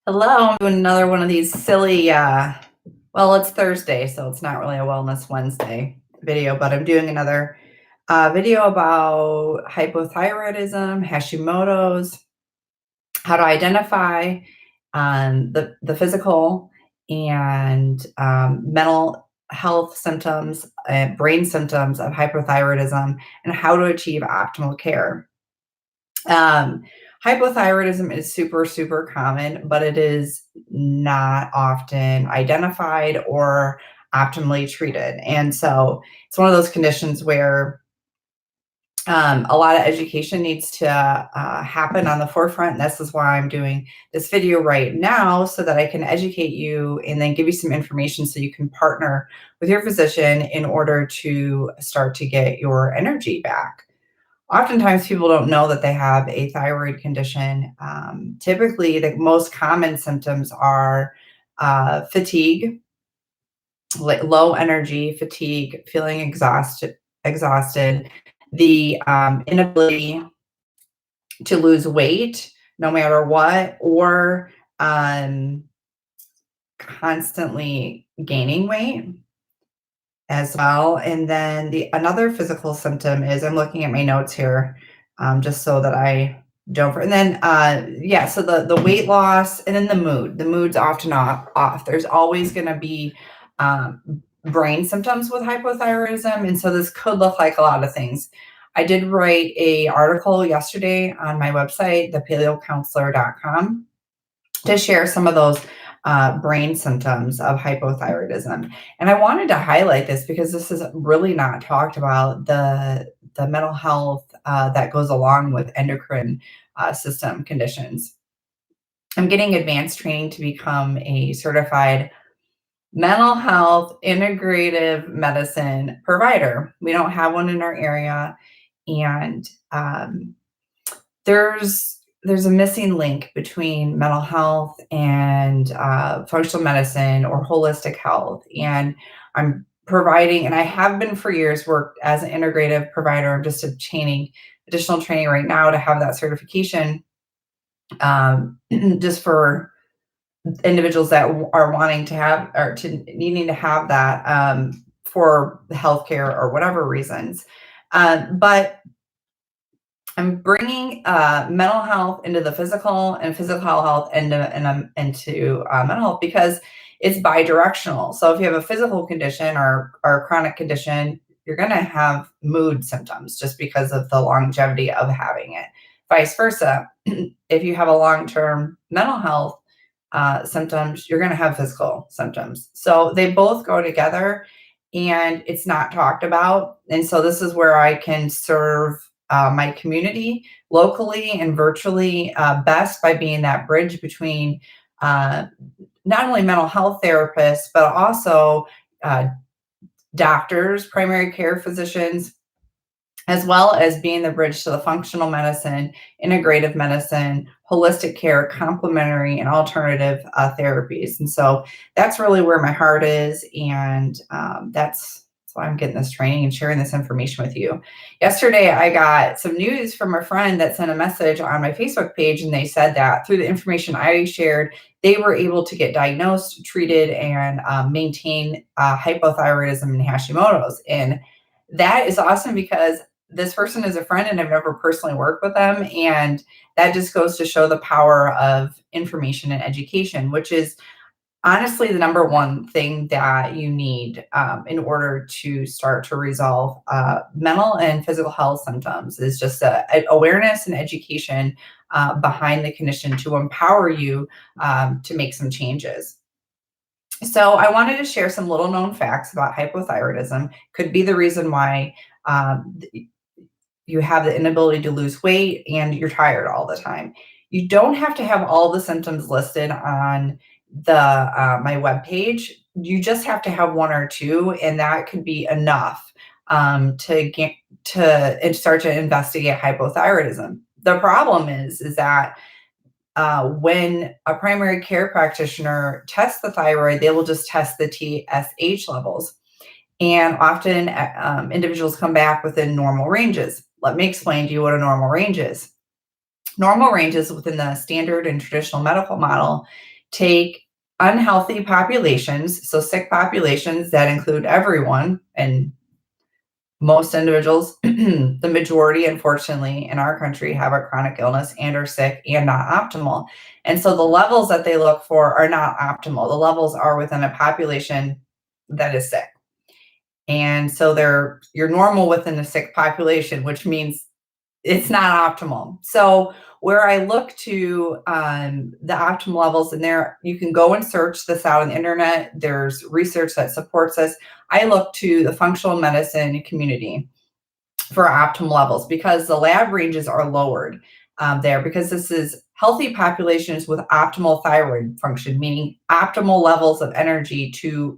Hello, I'm doing another one of these silly, well, it's Thursday, so it's not really a Wellness Wednesday video, but I'm doing another video about hypothyroidism, Hashimoto's, how to identify the physical and mental health symptoms, brain symptoms of hypothyroidism, and how to achieve optimal care. Um, Hypothyroidism is super, super common, but it is not often identified or optimally treated. And so it's one of those conditions where a lot of education needs to happen on the forefront. And this is why I'm doing this video right now, so that I can educate you and then give you some information so you can partner with your physician in order to start to get your energy back. Oftentimes, people don't know that they have a thyroid condition. Typically, the most common symptoms are fatigue, low energy, fatigue, feeling exhausted, the inability to lose weight no matter what, or um, constantly gaining weight as well. And then another physical symptom is, I'm looking at my notes here, just so that I don't. And then yeah, so the weight loss, and then the mood. The mood's often off. There's always going to be brain symptoms with hypothyroidism, and so this could look like a lot of things. I did write a article yesterday on my website, thepaleocounselor.com, to share some of those brain symptoms of hypothyroidism. And I wanted to highlight this because this is really not talked about, the mental health that goes along with endocrine system conditions. I'm getting advanced training to become a certified mental health integrative medicine provider. We don't have one in our area, and there's a missing link between mental health and functional medicine or holistic health. And I'm providing, and I have been for years, worked as an integrative provider. I'm just obtaining additional training right now to have that certification, just for individuals that are wanting to have, or to needing to have that, for healthcare or whatever reasons. But I'm bringing mental health into the physical, and physical health into mental health, because it's bi-directional. So if you have a physical condition or a chronic condition, you're going to have mood symptoms just because of the longevity of having it. Vice versa, if you have a long-term mental health symptoms, you're going to have physical symptoms. So they both go together, and it's not talked about. And so this is where I can serve my community locally and virtually best, by being that bridge between not only mental health therapists, but also doctors, primary care physicians, as well as being the bridge to the functional medicine, integrative medicine, holistic care, complementary, and alternative therapies. And so that's really where my heart is, and that's why I'm getting this training and sharing this information with you. Yesterday, I got some news from a friend that sent a message on my Facebook page, and they said that through the information I shared, they were able to get diagnosed, treated, and maintain hypothyroidism and Hashimoto's. And that is awesome, because this person is a friend and I've never personally worked with them. And that just goes to show the power of information and education, which is honestly the number one thing that you need in order to start to resolve mental and physical health symptoms, is just awareness and education behind the condition to empower you to make some changes. So I wanted to share some little known facts about hypothyroidism. Could be the reason why you have the inability to lose weight and you're tired all the time. You don't have to have all the symptoms listed on the my webpage. You just have to have one or two, and that could be enough to get to start to investigate hypothyroidism. The problem is that when a primary care practitioner tests the thyroid, they will just test the TSH levels. And often individuals come back within normal ranges. Let me explain to you what a normal range is. Normal ranges within the standard and traditional medical model take unhealthy populations, so sick populations that include everyone and most individuals, the majority, unfortunately, in our country have a chronic illness and are sick and not optimal. And so the levels that they look for are not optimal. The levels are within a population that is sick. And so you're normal within a sick population, which means it's not optimal. So where I look to the optimal levels, and there you can go and search this out on the internet. There's research that supports this. I look to the functional medicine community for optimal levels because the lab ranges are lowered there because this is healthy populations with optimal thyroid function, meaning optimal levels of energy to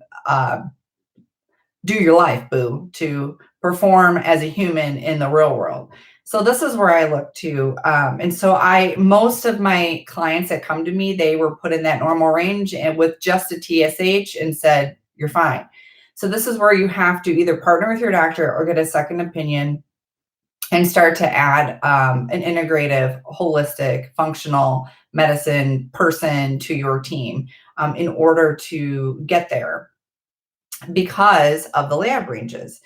do your life, boo, to perform as a human in the real world. So this is where I look to. And so most of my clients that come to me, they were put in that normal range and with just a TSH and said, you're fine. So this is where you have to either partner with your doctor or get a second opinion and start to add an integrative, holistic, functional medicine person to your team in order to get there because of the lab ranges.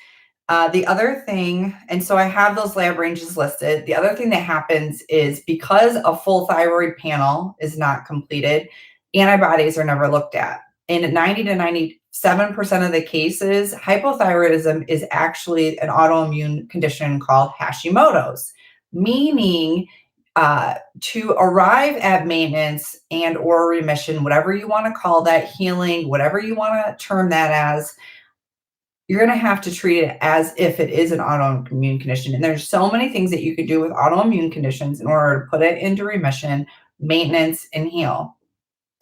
The other thing, and so I have those lab ranges listed. The other thing that happens is because a full thyroid panel is not completed, antibodies are never looked at. In 90 to 97% of the cases, hypothyroidism is actually an autoimmune condition called Hashimoto's, meaning to arrive at maintenance and or remission, whatever you want to call that, healing, whatever you want to term that as, you're going to have to treat it as if it is an autoimmune condition. And there's so many things that you could do with autoimmune conditions in order to put it into remission, maintenance, and heal.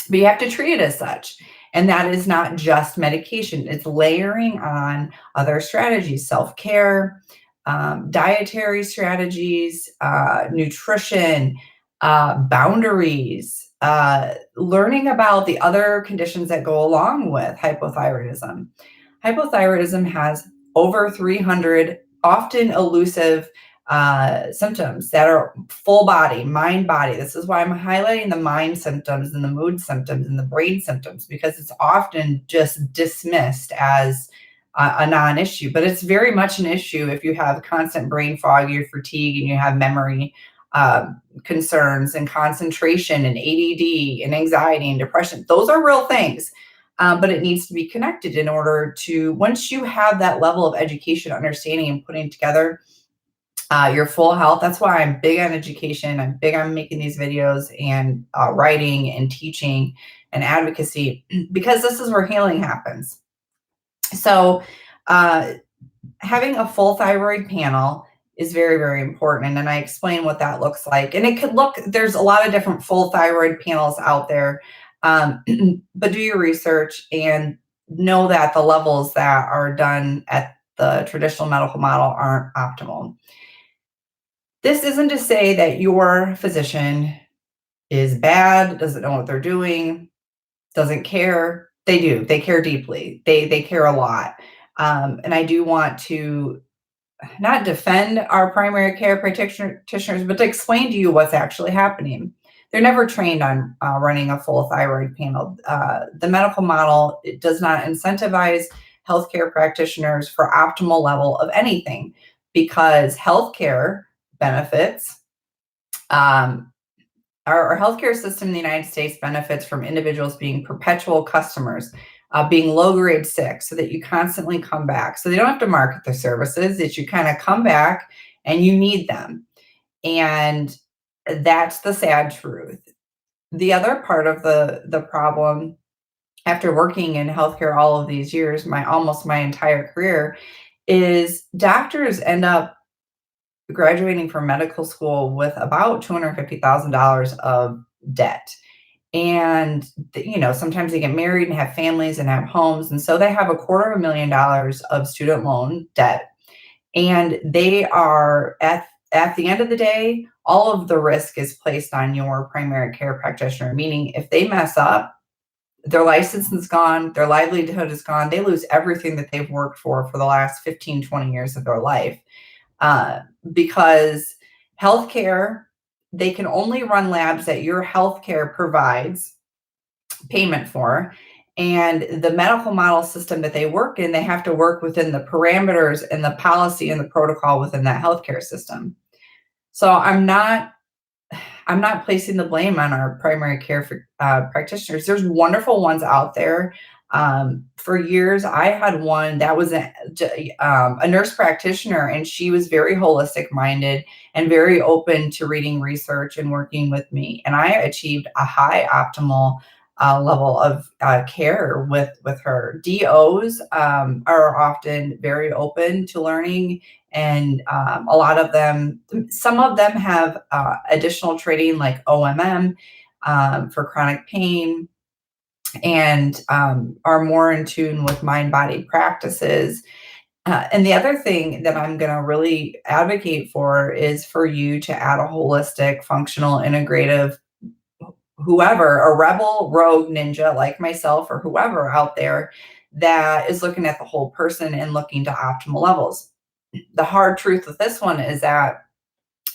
But you have to treat it as such. And that is not just medication. It's layering on other strategies, self-care, dietary strategies, nutrition, boundaries, learning about the other conditions that go along with hypothyroidism. Hypothyroidism has over 300 often elusive symptoms that are full body, mind body. This is why I'm highlighting the mind symptoms and the mood symptoms and the brain symptoms, because it's often just dismissed as a non-issue, but it's very much an issue if you have constant brain fog, you're fatigued, and you have memory concerns and concentration and ADD and anxiety and depression. Those are real things. But it needs to be connected in order to, once you have that level of education, understanding, and putting together your full health. That's why I'm big on education. I'm big on making these videos and writing and teaching and advocacy, because this is where healing happens. So having a full thyroid panel is very, very important. And I explain what that looks like. And it could look, there's a lot of different full thyroid panels out there. But do your research and know that the levels that are done at the traditional medical model aren't optimal. This isn't to say that your physician is bad, doesn't know what they're doing, doesn't care. They do. They care deeply. They care a lot. And I do want to not defend our primary care practitioners, but to explain to you what's actually happening. They're never trained on running a full thyroid panel. The medical model, it does not incentivize healthcare practitioners for optimal level of anything, because healthcare benefits, our healthcare system in the United States benefits from individuals being perpetual customers, being low-grade sick, so that you constantly come back. So they don't have to market their services, that you kind of come back and you need them. And that's the sad truth. The other part of the problem, after working in healthcare all of these years, almost my entire career, is doctors end up graduating from medical school with about $250,000 of debt. And sometimes they get married and have families and have homes, and so they have $250,000 of student loan debt. And they are at the end of the day, all of the risk is placed on your primary care practitioner, meaning if they mess up, their license is gone, their livelihood is gone, they lose everything that they've worked for the last 15, 20 years of their life. Because healthcare, they can only run labs that your healthcare provides. payment for. And the medical model system that they work in, they have to work within the parameters and the policy and the protocol within that healthcare system. So I'm not placing the blame on our primary care practitioners. There's wonderful ones out there. For years, I had one that was a nurse practitioner, and she was very holistic minded and very open to reading research and working with me. And I achieved a high optimal level of care with her. DOs are often very open to learning, and a lot of them, some of them have additional training like OMM for chronic pain, and are more in tune with mind body practices. And the other thing that I'm going to really advocate for is for you to add a holistic, functional, integrative, whoever, a rebel, rogue, ninja like myself, or whoever out there that is looking at the whole person and looking to optimal levels. The hard truth with this one is that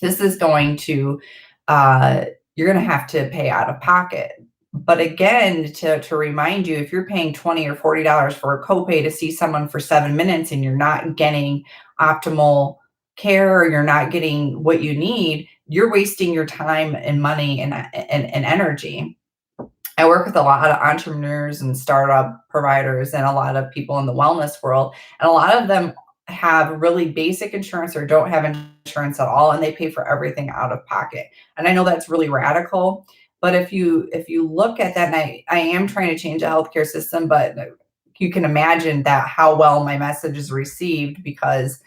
this is going to, you're going to have to pay out of pocket. But again, to remind you, if you're paying $20 or $40 for a copay to see someone for 7 minutes and you're not getting optimal care, or you're not getting what you need, you're wasting your time and money and energy. I work with a lot of entrepreneurs and startup providers and a lot of people in the wellness world, and a lot of them have really basic insurance or don't have insurance at all, and they pay for everything out of pocket. And I know that's really radical, but if you look at that, and I am trying to change the healthcare system, but you can imagine that how well my message is received, because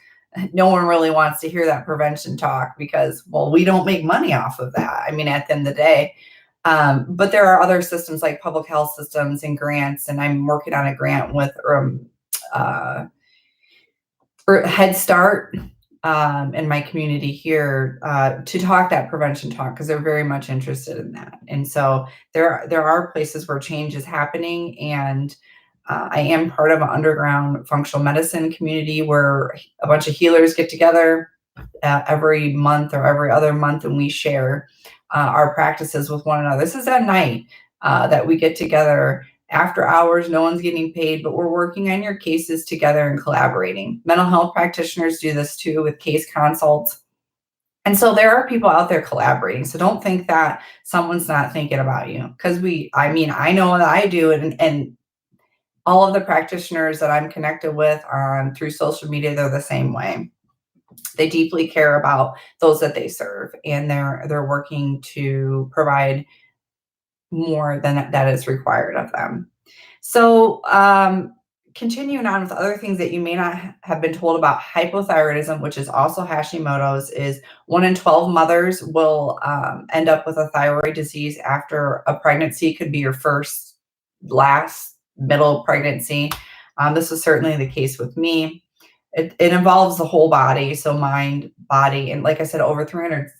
no one really wants to hear that prevention talk, because, well, we don't make money off of that. I mean, at the end of the day. But there are other systems like public health systems and grants, and I'm working on a grant with Head Start in my community here to talk that prevention talk, because they're very much interested in that. And so there are places where change is happening, and I am part of an underground functional medicine community where a bunch of healers get together every month or every other month, and we share our practices with one another. This is at night that we get together after hours. No one's getting paid, but we're working on your cases together and collaborating. Mental health practitioners do this too with case consults. And so there are people out there collaborating. So don't think that someone's not thinking about you, because I know that I do, and all of the practitioners that I'm connected with through social media, they're the same way. They deeply care about those that they serve, and they're working to provide more than that is required of them. So continuing on with other things that you may not have been told about hypothyroidism, which is also Hashimoto's, is 1 in 12 mothers will end up with a thyroid disease after a pregnancy. Could be your first, last, middle pregnancy. This is certainly the case with me. It involves the whole body, so mind, body, and like I said, over 300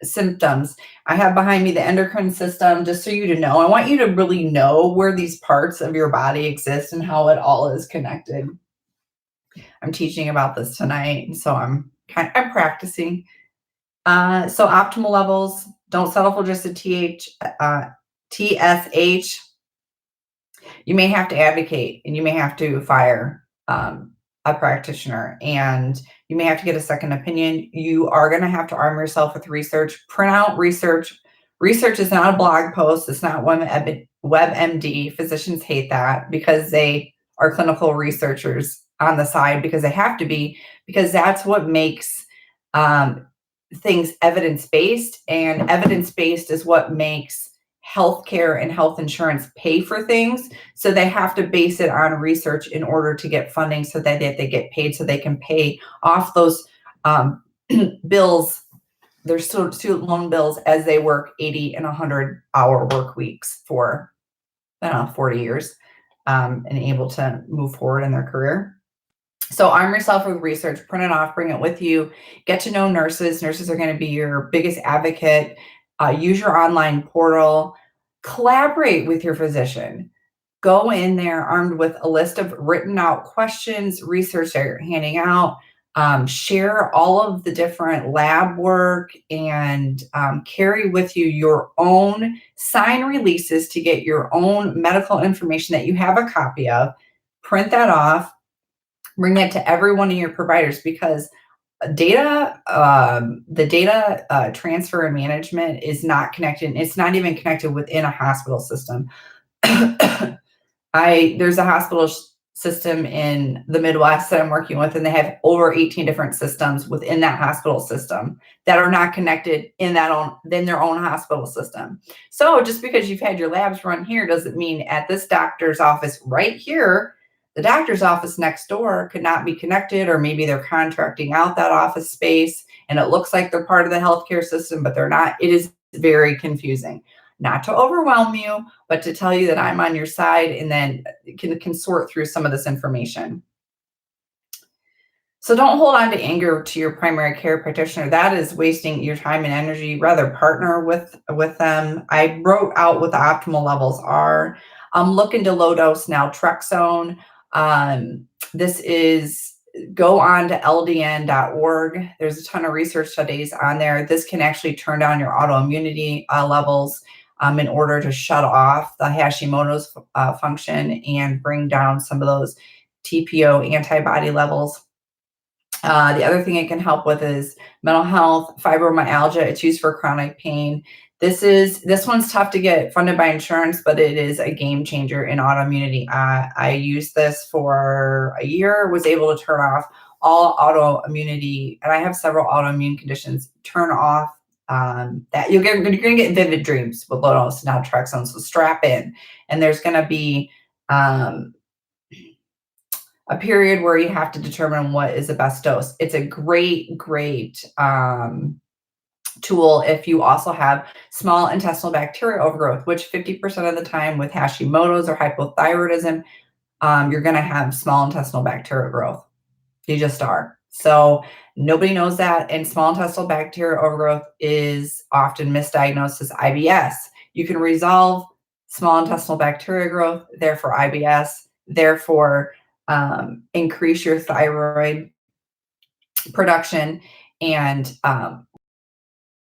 symptoms. I have behind me the endocrine system, just so you to know. I want you to really know where these parts of your body exist and how it all is connected. I'm teaching about this tonight, so I'm practicing. So optimal levels, don't settle for just a TSH. You may have to advocate, and you may have to fire a practitioner, and you may have to get a second opinion. You are going to have to arm yourself with research, print out research. Research is not a blog post. It's not WebMD. Physicians hate that because they are clinical researchers on the side, because they have to be, because that's what makes things evidence-based, and evidence-based is what makes healthcare and health insurance pay for things. So they have to base it on research in order to get funding, so that they get paid, so they can pay off those bills, their student loan bills, as they work 80 and 100-hour work weeks for 40 years and able to move forward in their career. So arm yourself with research, print it off, bring it with you, get to know nurses. Nurses are going to be your biggest advocate. Use your online portal, collaborate with your physician. Go in there armed with a list of written out questions, research that you're handing out. Share all of the different lab work and carry with you your own sign releases to get your own medical information that you have a copy of. Print that off, bring that to every one of your providers, because the data transfer and management is not connected. It's not even connected within a hospital system. There's a hospital system in the Midwest that I'm working with, and they have over 18 different systems within that hospital system that are not connected in their own hospital system. So just because you've had your labs run here doesn't mean at this doctor's office right here, the doctor's office next door could not be connected, or maybe they're contracting out that office space and it looks like they're part of the healthcare system, but they're not. It is very confusing. Not to overwhelm you, but to tell you that I'm on your side, and then can sort through some of this information. So don't hold on to anger to your primary care practitioner. That is wasting your time and energy. Rather partner with them. I wrote out what the optimal levels are. I'm looking to low dose naltrexone. This is, go on to ldn.org. There's a ton of research studies on there. This can actually turn down your autoimmunity levels in order to shut off the Hashimoto's function and bring down some of those TPO antibody levels. The other thing it can help with is mental health, fibromyalgia. It's used for chronic pain. This one's tough to get funded by insurance, but it is a game changer in autoimmunity. I used this for a year, was able to turn off all autoimmunity, and I have several autoimmune conditions. Turn off that you're going to get vivid dreams with low dose naltrexone. So strap in, and there's going to be a period where you have to determine what is the best dose. It's a great tool if you also have small intestinal bacterial overgrowth, which 50% of the time with Hashimoto's or hypothyroidism, you're going to have small intestinal bacterial growth. You just are. So nobody knows that. And small intestinal bacterial overgrowth is often misdiagnosed as IBS. You can resolve small intestinal bacterial growth, therefore IBS, therefore increase your thyroid production, and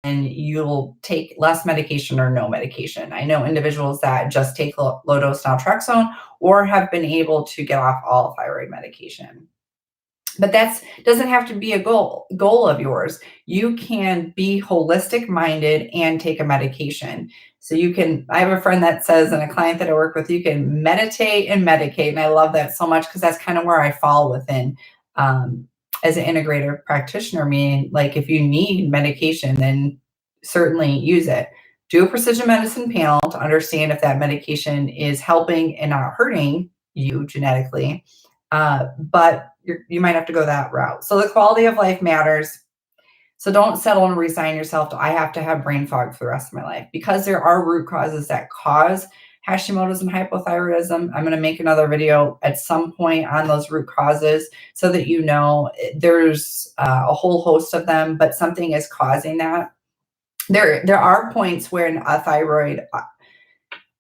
you'll take less medication or no medication. I know individuals that just take low dose naltrexone or have been able to get off all thyroid medication. But that doesn't have to be a goal of yours. You can be holistic minded and take a medication. So you can, I have a friend that says, and a client that I work with, you can meditate and medicate. And I love that so much, because that's kind of where I fall within as an integrative practitioner. Meaning, like, if you need medication, then certainly use it. Do a precision medicine panel to understand if that medication is helping and not hurting you genetically. But you might have to go that route. So the quality of life matters. So don't settle and resign yourself to, I have to have brain fog for the rest of my life, because there are root causes that cause Hashimoto's and hypothyroidism. I'm going to make another video at some point on those root causes, so that you know there's a whole host of them, but something is causing that. There are points where a thyroid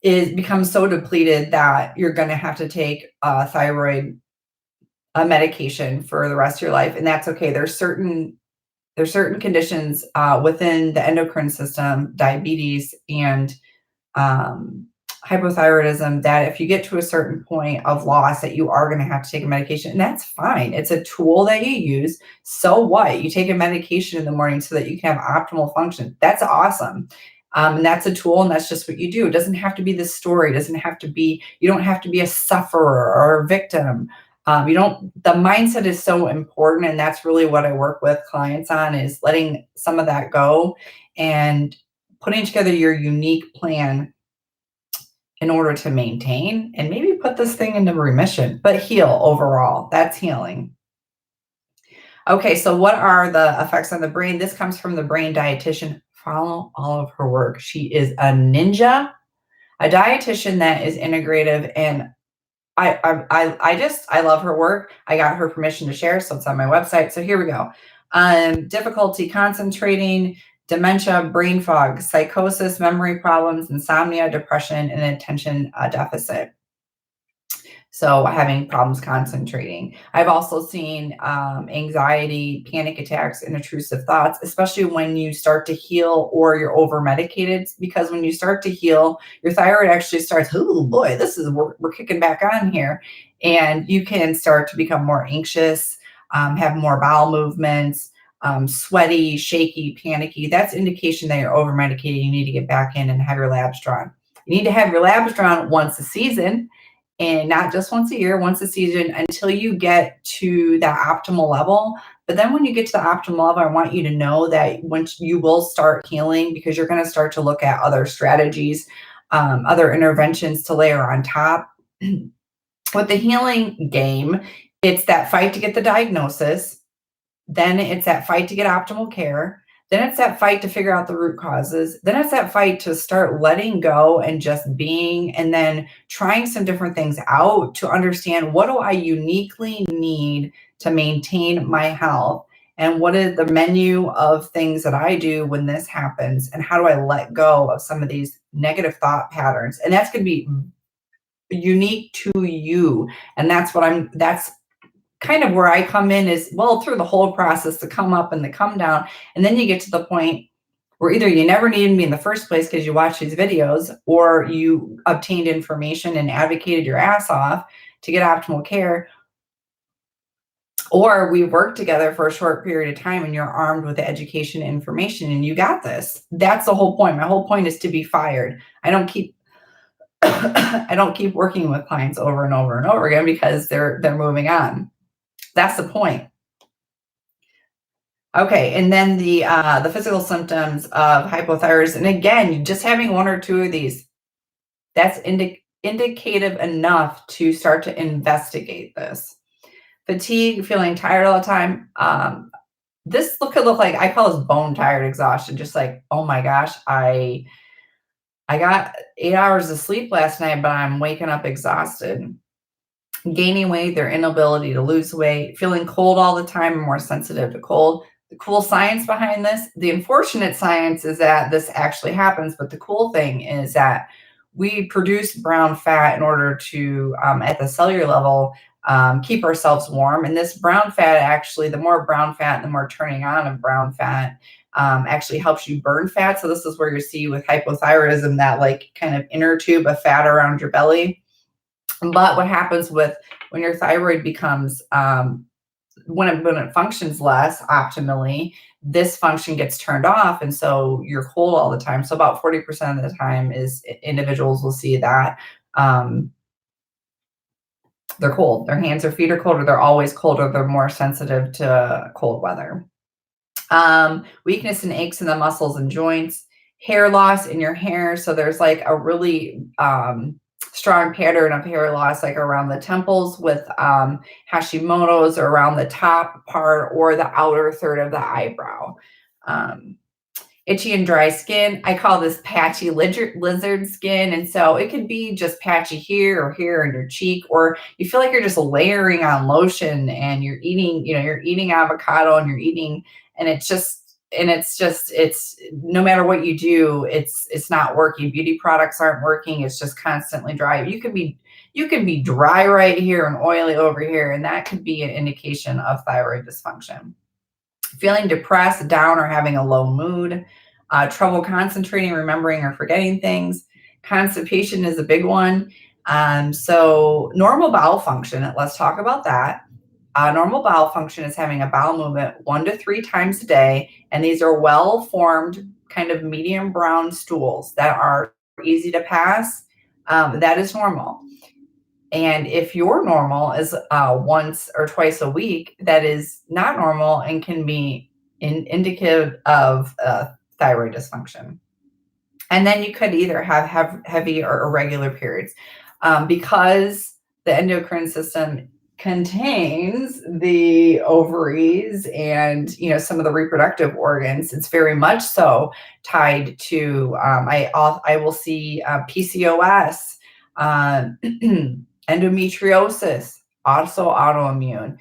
becomes so depleted that you're going to have to take thyroid medication for the rest of your life, and that's okay. There's certain conditions within the endocrine system, diabetes and hypothyroidism, that if you get to a certain point of loss, that you are going to have to take a medication, and that's fine. It's a tool that you use. So what? You take a medication in the morning so that you can have optimal function. That's awesome. And that's a tool, and that's just what you do. It doesn't have to be this story. It doesn't have to be, you don't have to be a sufferer or a victim. The mindset is so important, and that's really what I work with clients on, is letting some of that go and putting together your unique plan in order to maintain and maybe put this thing into remission, but heal overall. That's healing. Okay, so what are the effects on the brain? This comes from the brain dietitian. Follow all of her work. She is a ninja, a dietitian that is integrative, and I love her work. I got her permission to share, so it's on my website. So here we go. Difficulty concentrating, dementia, brain fog, psychosis, memory problems, insomnia, depression, and attention deficit. So having problems concentrating. I've also seen anxiety, panic attacks, and intrusive thoughts, especially when you start to heal or you're over medicated. Because when you start to heal, your thyroid actually starts, oh boy, we're kicking back on here. And you can start to become more anxious, have more bowel movements, sweaty, shaky, panicky. That's indication that you're over medicated. You need to get back in and have your labs drawn. You need to have your labs drawn once a season, and not just once a year, once a season, until you get to that optimal level. But then when you get to the optimal level, I want you to know that once you will start healing, because you're going to start to look at other strategies, other interventions to layer on top. With the healing game, it's that fight to get the diagnosis. Then it's that fight to get optimal care. Then it's that fight to figure out the root causes. Then it's that fight to start letting go and just being, and then trying some different things out to understand, what do I uniquely need to maintain my health? And what is the menu of things that I do when this happens? And how do I let go of some of these negative thought patterns? And that's going to be unique to you. And that's kind of where I come in, is, well, through the whole process, to come up and the come down. And then you get to the point where either you never needed me in the first place because you watched these videos, or you obtained information and advocated your ass off to get optimal care, or we worked together for a short period of time and you're armed with the education and information and you got this. That's the whole point. My whole point is to be fired. I don't keep I don't keep working with clients over and over and over again because they're moving on. That's the point. Okay, and then the physical symptoms of hypothyroidism, and again, just having one or two of these, that's indicative enough to start to investigate this. Fatigue, feeling tired all the time. This could look like, I call this bone tired exhaustion. Just like, oh my gosh, I got 8 hours of sleep last night, but I'm waking up exhausted. Gaining weight, their inability to lose weight, feeling cold all the time, and more sensitive to cold. The cool science behind this, the unfortunate science, is that this actually happens, but the cool thing is that we produce brown fat in order to, at the cellular level, keep ourselves warm. And this brown fat, actually, the more brown fat, the more turning on of brown fat, actually helps you burn fat. So this is where you see with hypothyroidism that like kind of inner tube of fat around your belly. But what happens when your thyroid becomes, when it functions less optimally, this function gets turned off, and so you're cold all the time. So about 40% of the time is individuals will see that they're cold. Their hands or feet are cold, or they're always cold, or they're more sensitive to cold weather. Weakness and aches in the muscles and joints, hair loss in your hair. So there's like a really strong pattern of hair loss, like around the temples with Hashimoto's, or around the top part or the outer third of the eyebrow. Itchy and dry skin. I call this patchy lizard skin. And so it could be just patchy here or here in your cheek, or you feel like you're just layering on lotion and you're eating avocado and you're eating, and it's no matter what you do, it's not working. Beauty products aren't working. It's just constantly dry. You can be dry right here and oily over here, and that could be an indication of thyroid dysfunction. Feeling depressed, down, or having a low mood, trouble concentrating, remembering, or forgetting things. Constipation is a big one. So normal bowel function, let's talk about that. Normal bowel function is having a bowel movement 1 to 3 times a day, and these are well-formed, kind of medium brown stools that are easy to pass. That is normal. And if your normal is once or twice a week, that is not normal and can be indicative of thyroid dysfunction. And then you could either have heavy or irregular periods, because the endocrine system contains the ovaries and some of the reproductive organs. It's very much so tied to I will see PCOS, endometriosis, also autoimmune,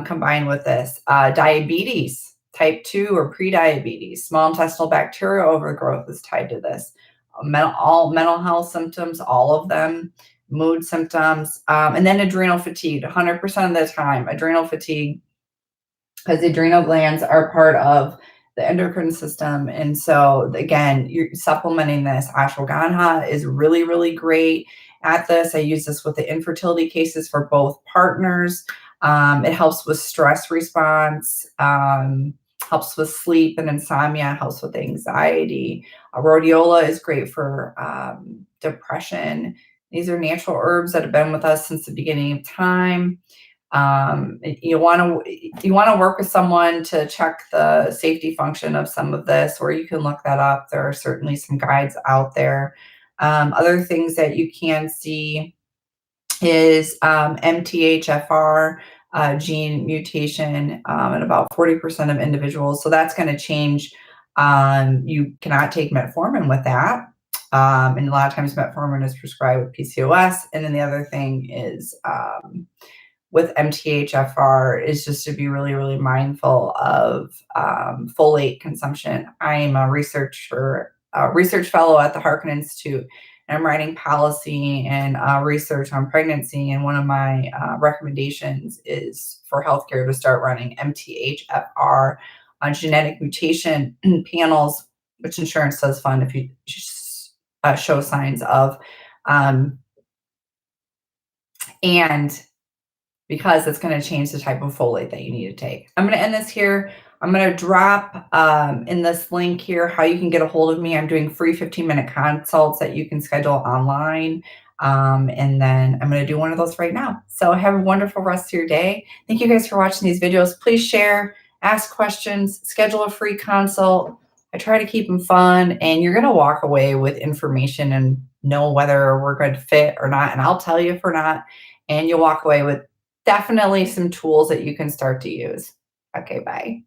combined with this, diabetes, type 2 or prediabetes, small intestinal bacterial overgrowth is tied to this. All mental health symptoms, all of them, mood symptoms, and then adrenal fatigue. 100% of the time, adrenal fatigue, because the adrenal glands are part of the endocrine system. And so, again, you're supplementing this. Ashwagandha is really, really great at this. I use this with the infertility cases for both partners. It helps with stress response, helps with sleep and insomnia, helps with anxiety. Rhodiola is great for depression. These are natural herbs that have been with us since the beginning of time. You want to work with someone to check the safety function of some of this, or you can look that up. There are certainly some guides out there. Other things that you can see is MTHFR gene mutation in about 40% of individuals. So that's going to change. You cannot take metformin with that. And a lot of times metformin is prescribed with PCOS. And then the other thing is with MTHFR is just to be really, really mindful of folate consumption. I am a research fellow at the Harkin Institute, and I'm writing policy and research on pregnancy. And one of my recommendations is for healthcare to start running MTHFR on genetic mutation panels, which insurance does fund if you show signs of. And because it's going to change the type of folate that you need to take. I'm going to end this here. I'm going to drop in this link here how you can get a hold of me. I'm doing free 15-minute consults that you can schedule online. And then I'm going to do one of those right now. So have a wonderful rest of your day. Thank you guys for watching these videos. Please share, ask questions, schedule a free consult. I try to keep them fun, and you're going to walk away with information and know whether we're good fit or not. And I'll tell you if we're not, and you'll walk away with definitely some tools that you can start to use. Okay, bye.